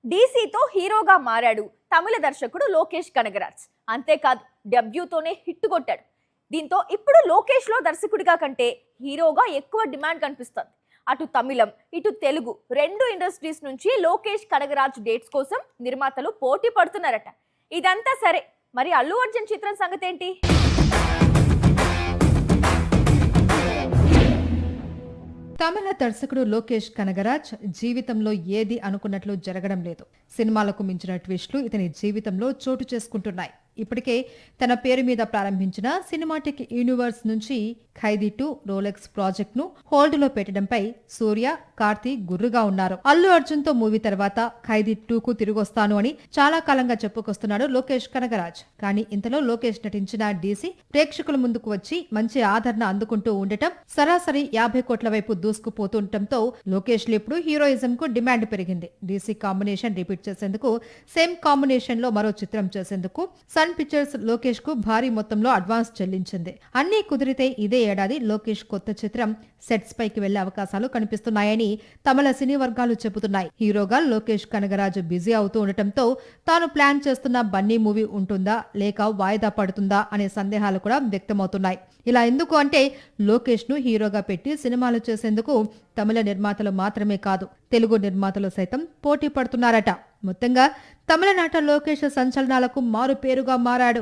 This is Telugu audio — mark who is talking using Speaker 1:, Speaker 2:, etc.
Speaker 1: డీసీతో హీరోగా మారాడు తమిళ దర్శకుడు లోకేష్ కనగరాజ్. అంతేకాదు డెబ్యూతోనే హిట్ కొట్టాడు. దీంతో ఇప్పుడు లోకేష్ లో దర్శకుడిగా కంటే హీరోగా ఎక్కువ డిమాండ్ కనిపిస్తుంది. అటు తమిళం ఇటు తెలుగు రెండు ఇండస్ట్రీస్ నుంచి లోకేష్ కనగరాజ్ డేట్స్ కోసం నిర్మాతలు పోటీ పడుతున్నారట. ఇదంతా సరే, మరి అల్లు అర్జున్ చిత్రం సంగతి ఏంటి?
Speaker 2: తమిళ దర్శకుడు లోకేష్ కనగరాజ్ జీవితంలో ఏది అనుకున్నట్లు జరగడం లేదు. సినిమాలకు మించిన ట్విస్టులు ఇతని జీవితంలో చోటు చేసుకుంటున్నాయి. ఇప్పటికే తన పేరు మీద ప్రారంభించిన సినిమాటిక్ యూనివర్స్ నుంచి ఖైదీ 2 రోలెక్స్ ప్రాజెక్ట్ ను హోల్డ్ లో పెట్టడంపై సూర్య, కార్తీక్ గుర్రుగా ఉన్నారు. అల్లు అర్జున్ తో మూవీ తర్వాత ఖైదీ 2 కు తిరిగొస్తాను అని చాలా కాలంగా చెప్పుకొస్తున్నాడు లోకేష్ కనగరాజ్. కానీ ఇంతలో లోకేష్ నటించిన డీసీ ప్రేక్షకుల ముందుకు వచ్చి మంచి ఆదరణ అందుకుంటూ ఉండటం, సరాసరి 50 కోట్ల వైపు దూసుకుపోతుండటంతో లోకేష్ లో ఇప్పుడు హీరోయిజం కు డిమాండ్ పెరిగింది. డీసీ కాంబినేషన్ రిపీట్ చేసేందుకు, సేమ్ కాంబినేషన్ లో మరో చిత్రం చేసేందుకు సన్ పిక్చర్స్ లోకేష్ కు భారీ మొత్తంలో అడ్వాన్స్ చెల్లించింది. అన్ని కుదిరితే ఇదే ఏడాది లోకేష్ కొత్త చిత్రం సెట్స్ పైకి వెళ్లే అవకాశాలు కనిపిస్తున్నాయని తమిళ సినీ వర్గాలు చెబుతున్నాయి. హీరోగా లోకేష్ కనగరాజ్ బిజీ అవుతూ ఉండటంతో తాను ప్లాన్ చేస్తున్న బన్నీ మూవీ ఉంటుందా లేక వాయిదా పడుతుందా అనే సందేహాలు కూడా వ్యక్తమవుతున్నాయి. ఇలా ఎందుకు అంటే, లోకేష్ ను హీరోగా పెట్టి సినిమాలు చేసేందుకు తమిళ నిర్మాతలు మాత్రమే కాదు, తెలుగు నిర్మాతలు సైతం పోటీ పడుతున్నారట. మొత్తంగా తమిళనాట లోకేష్ సంచలనాలకు మారు పేరుగా మారాడు.